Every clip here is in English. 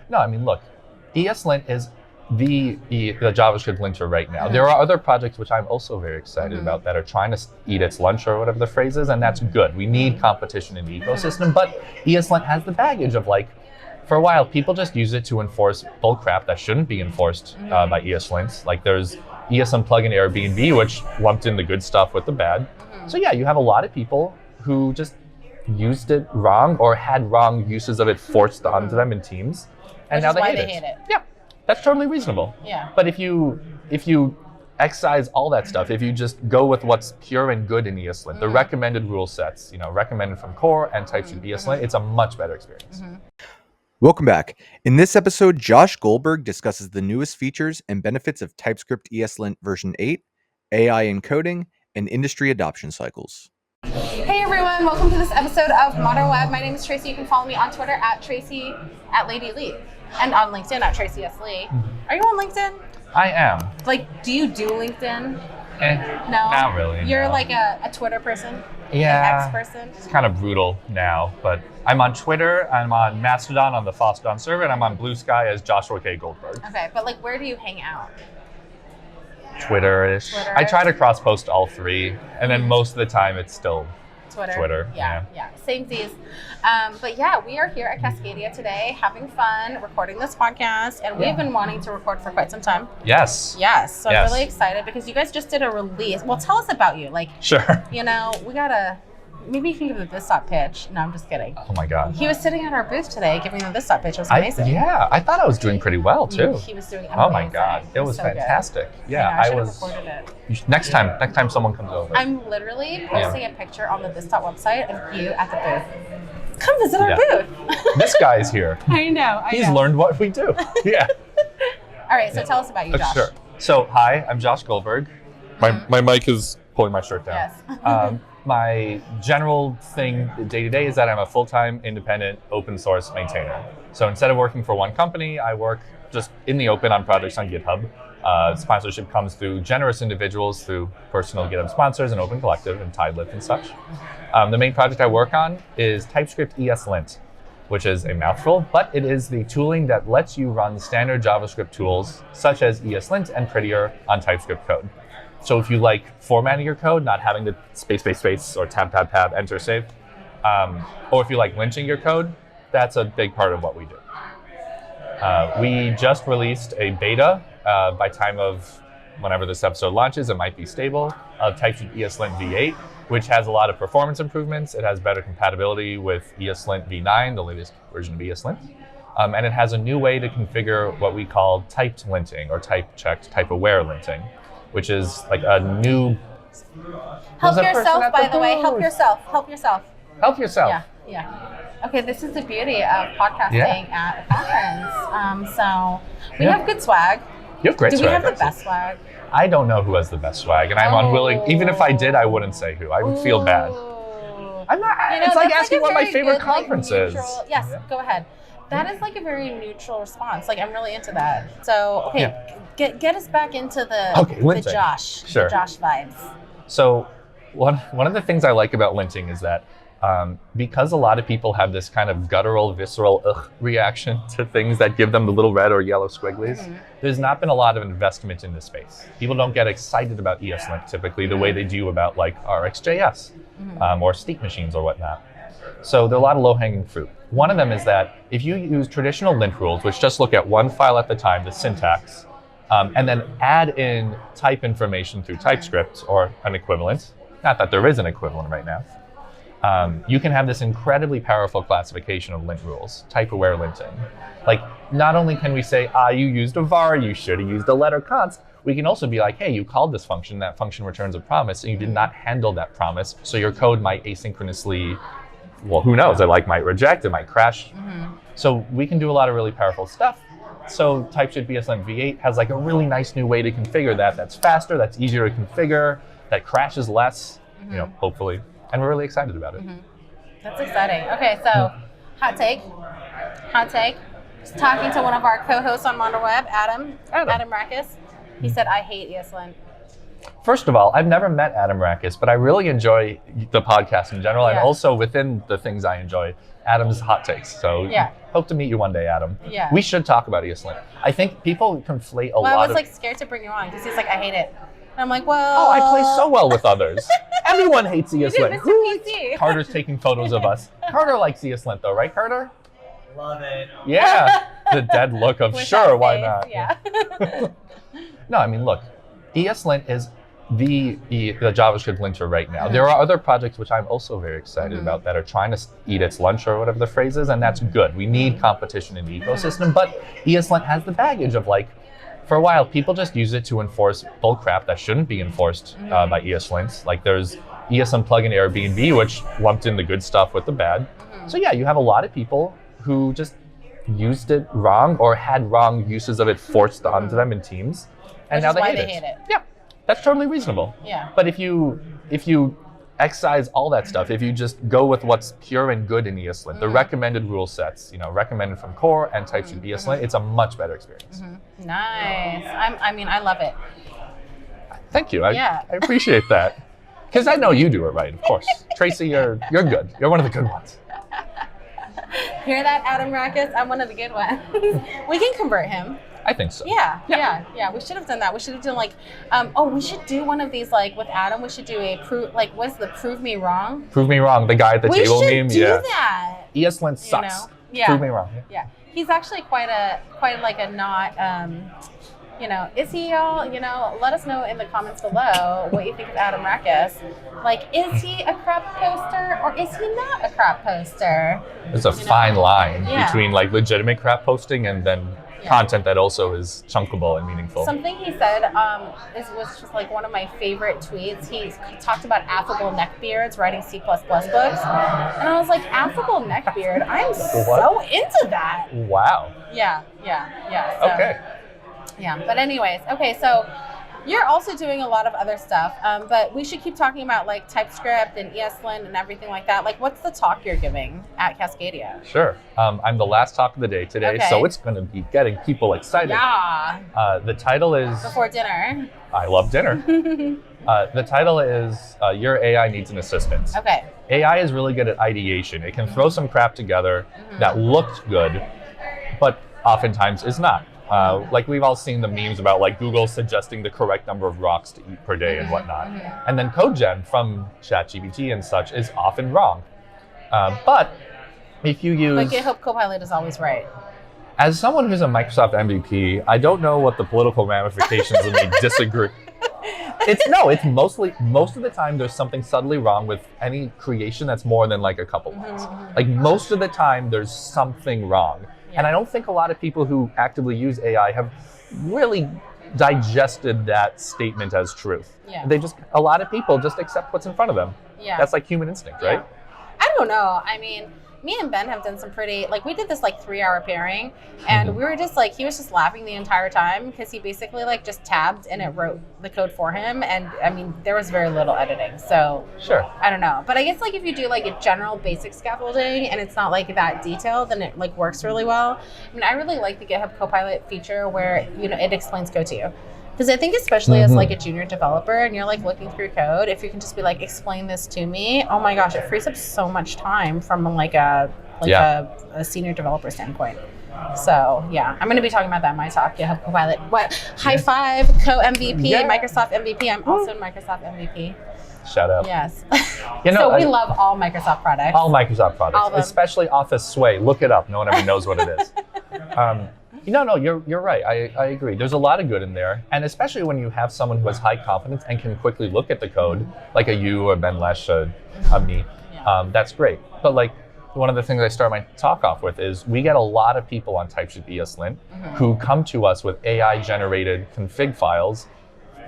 No, I mean, look, ESLint is the JavaScript linter right now. There are other projects which I'm also very excited about that are trying to eat its lunch or whatever the phrase is, and that's good. We need competition in the ecosystem, but ESLint has the baggage of like, for a while, people just use it to enforce bull crap that shouldn't be enforced by ESLint. Like there's ESLint plugin Airbnb, which lumped in the good stuff with the bad. So yeah, you have a lot of people who just used it wrong or had wrong uses of it forced onto them in teams, and Which now is they why hate they it. hate it. Yeah, that's totally reasonable. Yeah. But if you excise all that stuff, if you just go with what's pure and good in ESLint, the recommended rule sets, recommended from core and TypeScript ESLint, it's a much better experience. Welcome back. In this episode, Josh Goldberg discusses the newest features and benefits of TypeScript ESLint version 8, AI encoding, and industry adoption cycles. Hey everyone, welcome to this episode of Modern Web. My name is Tracy. You can follow me on Twitter at Tracy @LadyLee and on LinkedIn at Tracy S. Lee. Are you on LinkedIn? I am. Like, do you do LinkedIn? No, Not really. You're no. like a Twitter person? Yeah, An X person? It's kind of brutal now, but I'm on Twitter, I'm on Mastodon on the Fosdon server, and I'm on Blue Sky as Joshua K. Goldberg. Okay, but like, where do you hang out? Twitter-ish. I try to cross-post all three, and then most of the time it's still Twitter. Yeah. Samesies. But yeah, we are here at Cascadia today, having fun, recording this podcast, and we've been wanting to record for quite some time. Yes. So I'm really excited because you guys just did a release. Well, tell us about you. Like, sure. We gotta. Maybe you can give the this stop pitch. No, I'm just kidding. Oh my God. He was sitting at our booth today giving the this stop pitch. It was amazing. I thought I was doing pretty well too. He was doing amazing. Oh my God, it was so fantastic. Good. Yeah, I was. Recorded it. Next time someone comes over. I'm literally posting a picture on the this stop website of you at the booth. Come visit our booth. This guy's here. I know. He's learned what we do. Yeah. All right, so tell us about you, Josh. Sure. So hi, I'm Josh Goldberg. My mic is pulling my shirt down. Yes. My general thing day to day is that I'm a full-time independent open source maintainer. So instead of working for one company, I work just in the open on projects on GitHub. Sponsorship comes through generous individuals through personal GitHub sponsors and Open Collective and TideLift and such. The main project I work on is TypeScript ES-Lint, which is a mouthful, but it is the tooling that lets you run standard JavaScript tools such as ES-Lint and Prettier on TypeScript code. So if you like formatting your code, not having the space, or tab, enter, save, or if you like linting your code, that's a big part of what we do. We just released a beta by time of whenever this episode launches, it might be stable, of TypeScript ESLint v8, which has a lot of performance improvements. It has better compatibility with ESLint v9, the latest version of ESLint. And it has a new way to configure what we call typed linting or type-checked, type-aware linting, which is like a new... Help yourself, by the way. Help yourself. Help yourself. Yeah. Okay, this is the beauty of podcasting at a conference. So we have good swag. You have great swag. Do we have the best swag? I don't know who has the best swag, and I'm unwilling. Even if I did, I wouldn't say who. I would feel bad. I'm not. It's like asking what my favorite conference is. Yes, go ahead. That is like a very neutral response. Like, I'm really into that. So, get us back into the Josh vibes. So, one of the things I like about linting is that because a lot of people have this kind of guttural, visceral reaction to things that give them the little red or yellow squigglies, there's not been a lot of investment in this space. People don't get excited about ESLint typically the way they do about like RxJS or Steep machines or whatnot. So there are a lot of low-hanging fruit. One of them is that if you use traditional lint rules, which just look at one file at the time, the syntax, and then add in type information through TypeScript or an equivalent, not that there is an equivalent right now, you can have this incredibly powerful classification of lint rules, type-aware linting. Like, not only can we say, you used a var, you should have used a letter const, we can also be like, hey, you called this function, that function returns a promise, and you did not handle that promise, so your code might asynchronously, well, who knows, it might reject, it might crash. So we can do a lot of really powerful stuff. So TypeScript ESLint v8 has like a really nice new way to configure that. That's faster, that's easier to configure, that crashes less, hopefully. And we're really excited about it. That's exciting. Okay, so hot take. Just talking to one of our co-hosts on Modern Web, Adam Rackus. He said, I hate ESLint. First of all, I've never met Adam Rakis, but I really enjoy the podcast in general, and also within the things I enjoy, Adam's hot takes. So hope to meet you one day, Adam. Yeah. We should talk about ESLint. I think people conflate a lot. I was like scared to bring you on because he's like, I hate it. And I'm like, well. Oh, I play so well with others. Everyone hates ESLint. PC. Carter's taking photos of us. Carter likes ESLint though, right, Carter? Love it. Yeah. The dead look of With sure, that why face, not? Yeah. No, I mean, look, ESLint is the JavaScript linter right now. There are other projects which I'm also very excited about that are trying to eat its lunch or whatever the phrase is, and that's good. We need competition in the ecosystem, but ESLint has the baggage of like, for a while, people just use it to enforce bull crap that shouldn't be enforced by ESLint. Like there's ESLint plugin Airbnb, which lumped in the good stuff with the bad. So yeah, you have a lot of people who just used it wrong or had wrong uses of it forced onto them in teams, and Which now is they why hate they it. hate it. Yeah, that's totally reasonable. Yeah. But if you excise all that stuff, if you just go with what's pure and good in ESLint, the recommended rule sets, recommended from core and TypeScript ESLint, it's a much better experience. Nice. I love it. Thank you. I appreciate that. Because I know you do it right, of course. Tracy, you're good. You're one of the good ones. Hear that, Adam Rakis? I'm one of the good ones. We can convert him. I think so. Yeah. We should have done that. We should have done like, we should do one of these like with Adam. We should do a what's the prove me wrong? Prove me wrong. The guy at the table meme. We should do that. ESLint sucks. Prove me wrong. Yeah. He's actually quite like a not. Is he all? Let us know in the comments below what you think of Adam Rakis. Like, is he a crap poster or is he not a crap poster? There's a fine line between like legitimate crap posting and then content that also is chunkable and meaningful. Something he said was just like one of my favorite tweets. He talked about affable neckbeards writing C++ books. And I was like, affable neckbeard? I'm so into that. Wow. Yeah. So, Okay. Yeah, but anyways, okay, so you're also doing a lot of other stuff, but we should keep talking about like TypeScript and ESLint and everything like that. Like, what's the talk you're giving at Cascadia? Sure. I'm the last talk of the day today, so it's going to be getting people excited. Yeah. The title is... Before dinner. I love dinner. The title is Your AI Needs an Assistant. Okay. AI is really good at ideation. It can throw some crap together that looked good, but oftentimes is not. Like we've all seen the memes about like Google suggesting the correct number of rocks to eat per day and whatnot. And then code gen from ChatGPT and such is often wrong. But if you use... But GitHub Copilot is always right. As someone who's a Microsoft MVP, I don't know what the political ramifications of me disagree. It's most of the time there's something subtly wrong with any creation that's more than like a couple lines. Like most of the time there's something wrong. And I don't think a lot of people who actively use AI have really digested that statement as truth. Yeah. A lot of people just accept what's in front of them. Yeah. That's like human instinct, right? I don't know. I mean, me and Ben have done some pretty, like we did this like 3-hour pairing and we were just like, he was just laughing the entire time because he basically like just tabbed and it wrote the code for him. And I mean, there was very little editing. So sure. I don't know. But I guess like if you do like a general basic scaffolding and it's not like that detailed, then it like works really well. I mean, I really like the GitHub Copilot feature where, it explains code to you. Because I think especially as like a junior developer and you're like looking through code, if you can just be like, explain this to me, oh my gosh, it frees up so much time from like a senior developer standpoint. So yeah, I'm going to be talking about that in my talk, GitHub Copilot. High five, co-MVP, Microsoft MVP. I'm also Microsoft MVP. Shout out. Yes. So we love all Microsoft products. All Microsoft products, especially Office Sway. Look it up. No one ever knows what it is. No, you're right. I agree. There's a lot of good in there. And especially when you have someone who has high confidence and can quickly look at the code, like a you or Ben Lesh, a me, that's great. But like one of the things I start my talk off with is we get a lot of people on TypeScript ESLint who come to us with AI-generated config files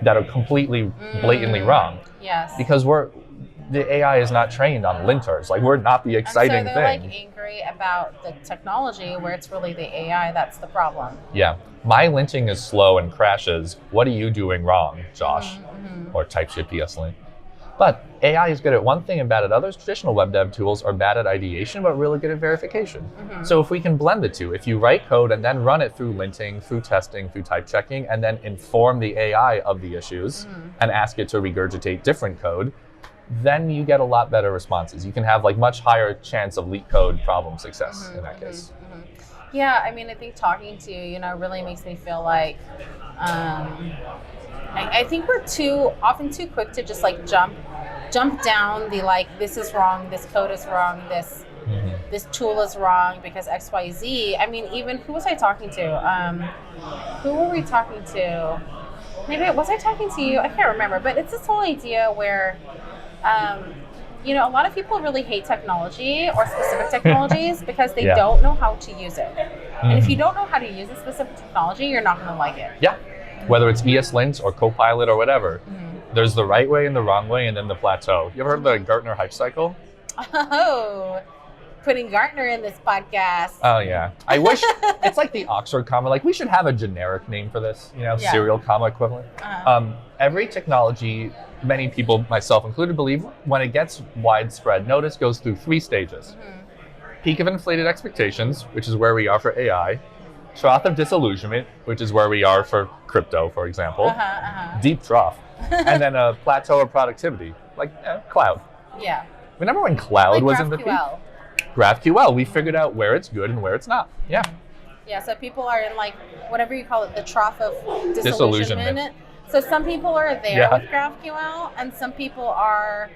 that are completely blatantly wrong. Yes. Because the AI is not trained on linters. Like we're not the exciting and so they're like angry about the technology where it's really the AI that's the problem. Yeah. My linting is slow and crashes. What are you doing wrong, Josh? Or TypeScript ESLint? But AI is good at one thing and bad at others. Traditional web dev tools are bad at ideation, but really good at verification. So if we can blend the two, if you write code and then run it through linting, through testing, through type checking, and then inform the AI of the issues and ask it to regurgitate different code, then you get a lot better responses. You can have like much higher chance of leak code problem success in that case. Yeah, I mean, I think talking to you, really makes me feel like I think we're often too quick to just like jump down the like, this is wrong, this code is wrong, this tool is wrong because X, Y, Z. I mean, even who was I talking to? Who were we talking to? Maybe was I talking to you? I can't remember. But it's this whole idea where, a lot of people really hate technology or specific technologies because they don't know how to use it. And if you don't know how to use a specific technology, you're not going to like it. Yeah. Whether it's ESLint or Copilot or whatever, there's the right way and the wrong way, and then the plateau. You ever heard of the Gartner hype cycle? Oh, putting Gartner in this podcast. Oh yeah. I wish it's like the Oxford comma. Like we should have a generic name for this, serial comma equivalent. Every technology, many people, myself included, believe when it gets widespread notice goes through 3 stages. Peak of inflated expectations, which is where we are for AI. Trough of disillusionment, which is where we are for crypto, for example. Deep trough. And then a plateau of productivity, like cloud. Yeah. Remember when cloud was in the peak? GraphQL. GraphQL, we figured out where it's good and where it's not. Yeah. Yeah, so people are in like, whatever you call it, the trough of disillusionment. So some people are there with GraphQL and some people are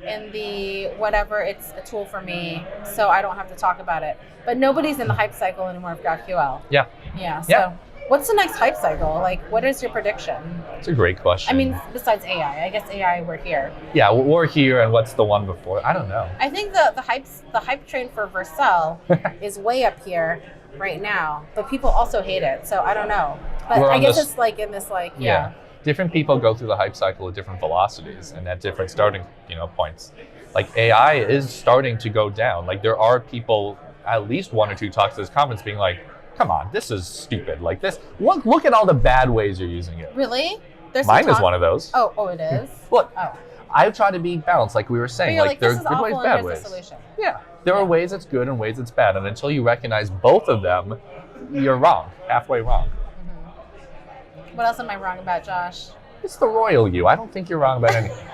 in the whatever, it's a tool for me, so I don't have to talk about it. But nobody's in the hype cycle anymore of GraphQL. Yeah. Yeah, so what's the next hype cycle? Like, what is your prediction? It's a great question. I mean, besides AI, I guess AI, we're here. Yeah, we're here, and what's the one before? I don't know. I think the hype train for Vercel is way up here right now, but people also hate it, so I don't know. But I guess it's like in this like, different people go through the hype cycle at different velocities and at different starting, points. Like AI is starting to go down. Like there are people, at least 1 or 2 talks at this conference being like, come on, this is stupid. Like this, look at all the bad ways you're using it. Really? Mine is one of those. Oh, it is? Look, I try to be balanced, like we were saying. Like there this are is good awful ways, and bad here's ways. the solution. Yeah, there are ways it's good and ways it's bad. And until you recognize both of them, you're wrong, halfway wrong. What else am I wrong about, Josh? It's the royal you. I don't think you're wrong about anything.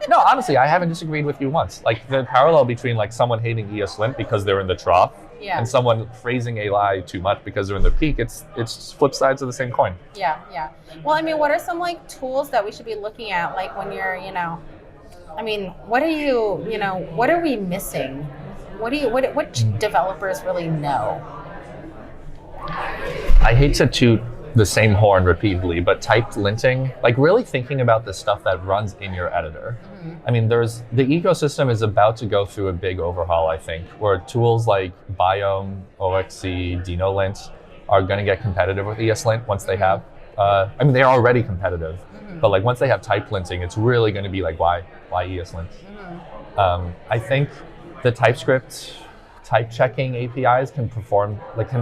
No, honestly, I haven't disagreed with you once. Like the parallel between like someone hating ESLint because they're in the trough and someone praising AI too much because they're in the peak, it's flip sides of the same coin. Yeah. Well, I mean, what are some like tools that we should be looking at? Like when you're, I mean, what are we missing? What developers really know? I hate to toot the same horn repeatedly, but typed linting, like really thinking about the stuff that runs in your editor. I mean, the ecosystem is about to go through a big overhaul, I think, where tools like Biome, OXC, DinoLint are going to get competitive with ESLint once they have, they're already competitive, but like once they have typed linting, it's really going to be like, why ESLint? I think the TypeScript type checking APIs can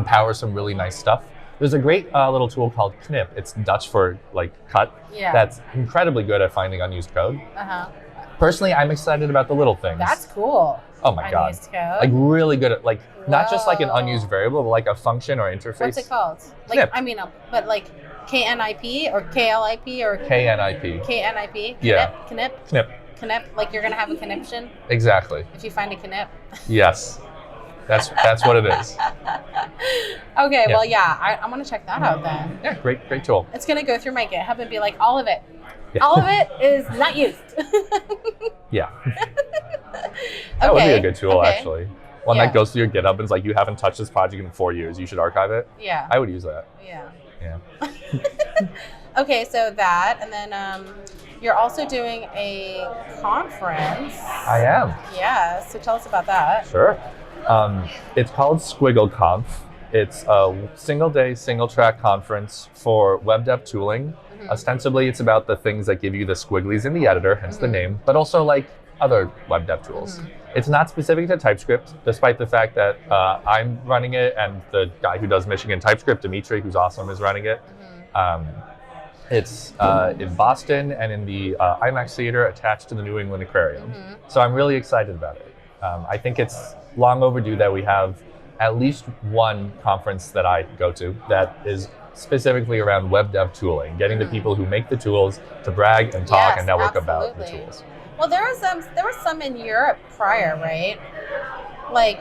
power some really nice stuff. There's a great little tool called Knip. It's Dutch for like cut. Yeah. That's incredibly good at finding unused code. Personally, I'm excited about the little things. That's cool. Oh my God. Unused code. Like really good at like, not just like an unused variable, but like a function or interface. What's it called? Like, Knip. I mean, but like KNIP or KLIP or? KNIP. KNIP? Yeah. Knip, like you're gonna have a conniption? Exactly. If you find a knip? Yes. That's what it is. Okay, well, I'm gonna check that out then. Yeah, great tool. It's gonna go through my GitHub and be like, all of it is not used. Yeah. That would be a good tool, actually. One that goes through your GitHub and is like, you haven't touched this project in 4 years. You should archive it. Yeah. I would use that. Yeah. Okay, so that, and then you're also doing a conference. I am. Yeah, so tell us about that. Sure. It's called SquiggleConf. It's a single-day, single-track conference for web dev tooling. Ostensibly, it's about the things that give you the squigglies in the editor, hence the name, but also like other web dev tools. It's not specific to TypeScript, despite the fact that I'm running it and the guy who does Michigan TypeScript, Dimitri, who's awesome, is running it. It's in Boston and in the IMAX Theater attached to the New England Aquarium. So I'm really excited about it. I think it's long overdue that we have at least one conference that I go to that is specifically around web dev tooling, getting the people who make the tools to brag and talk and network about the tools. Well, there was some in Europe prior, right? Like,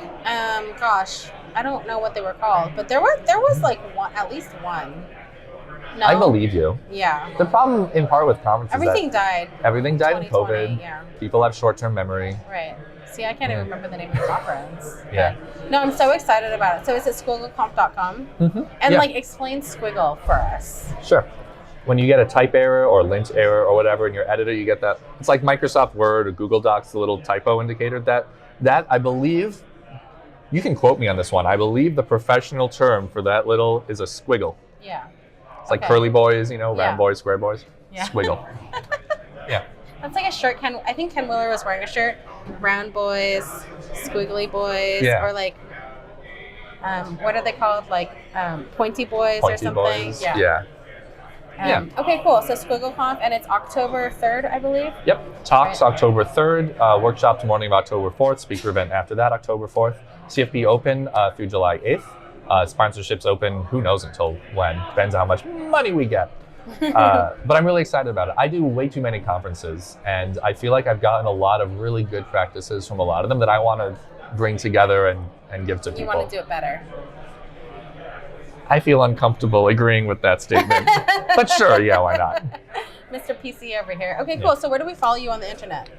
gosh, I don't know what they were called, but there was like one, at least one. No? I believe you. Yeah. The problem in part with conferences Everything died. Everything died in 2020, COVID. yeah. People have short-term memory. Right. See, I can't even remember the name of the conference. Yeah. No, I'm so excited about it. So it's at squiggleconf.com. And like explain squiggle for us. Sure. When you get a type error or lint error or whatever in your editor, you get that. It's like Microsoft Word or Google Docs, the little typo indicator. That I believe, you can quote me on this one, I believe the professional term for that little is a squiggle. Yeah. It's like curly boys, round boys, square boys. Yeah. Squiggle. Yeah. That's like a shirt. I think Ken Wheeler was wearing a shirt. Round boys, squiggly boys, or like, what are they called? Like pointy boys or something. Boys. Yeah. Okay, cool. So SquiggleConf, and it's October 3rd, I believe. Yep. Talks October 3rd. Workshop the morning of October 4th. Speaker event after that, October 4th. CFP open through July 8th. Sponsorships open, who knows until when. Depends on how much money we get. But I'm really excited about it. I do way too many conferences, and I feel like I've gotten a lot of really good practices from a lot of them that I want to bring together and give to people. You want to do it better. I feel uncomfortable agreeing with that statement. But sure, yeah, why not? Mr. PC over here. Okay, cool. So where do we follow you on the internet?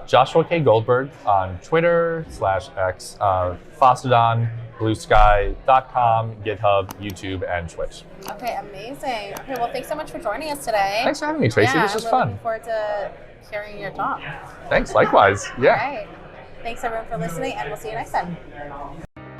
Joshua K. Goldberg on Twitter /X, Fossadon, BlueSky.com, GitHub, YouTube, and Twitch. Okay, amazing. Okay, well, thanks so much for joining us today. Thanks for having me, Tracy. This was fun. Looking forward to hearing your talk. Thanks, likewise. Yeah. All right. Thanks, everyone, for listening, and we'll see you next time.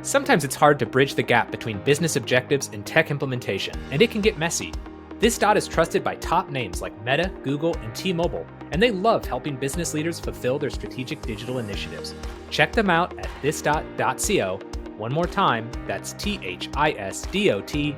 Sometimes it's hard to bridge the gap between business objectives and tech implementation, and it can get messy. This dot is trusted by top names like Meta, Google, and T-Mobile, and they love helping business leaders fulfill their strategic digital initiatives. Check them out at thisdot.co. One more time, that's THISDOT.co.